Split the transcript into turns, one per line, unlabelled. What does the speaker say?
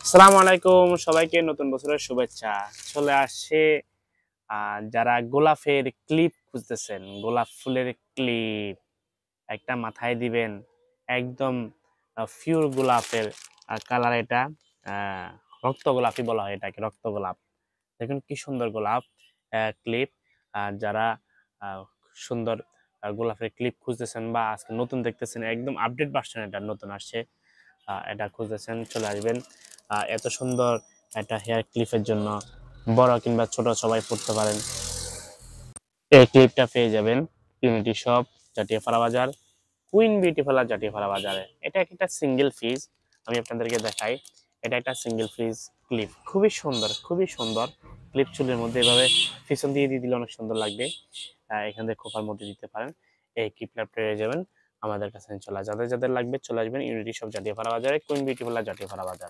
আসসালামু আলাইকুম, সবাইকে নতুন বছরের শুভেচ্ছা। চলে আসছে যারা গোলাপের ক্লিপ খুঁজতেছেন, গোলাপ ফুলের ক্লিপ একটা মাথায় দিবেন, একদম পিওর গোলাপের কালার। এটা আহ, রক্ত গোলাপই বলা হয় এটাকে, রক্ত গোলাপ। দেখুন কি সুন্দর গোলাপ ক্লিপ। যারা সুন্দর গোলাপের ক্লিপ খুঁজতেছেন বা আজকে নতুন দেখতেছেন, একদম আপডেট ভার্সন, এটা নতুন আসছে, এটা খুঁজতেছেন, চলে আসবেন। এত সুন্দর একটা হেয়ার ক্লিপের জন্য বড় কিংবা ছোট সবাই পড়তে পারেন। এই ক্লিপটা পেয়ে যাবেন ইউনিটি শপ, জাটিয়াপাড়া বাজার, কুইন বিউটি পার্লার, জাটিয়াপাড়া বাজারে। এটা একটা সিঙ্গেল পিস, আমি আপনাদেরকে দেখাই। এটা একটা সিঙ্গেল পিস ক্লিপ, খুবই সুন্দর, খুবই সুন্দর ক্লিপ। চুলের মধ্যে এভাবে পিছন দিয়ে দিয়ে দিলে অনেক সুন্দর লাগবে। এখান থেকে খোপার মধ্যে দিতে পারেন। এই ক্লিপটা পেয়ে যাবেন আমাদের কাছে। যাদের যাদের লাগবে চলে আসবেন ইউনিটি শপ, জাটিয়াপাড়া বাজারে, কুইন বিউটি পার্লার, জাটিয়াপাড়া বাজার।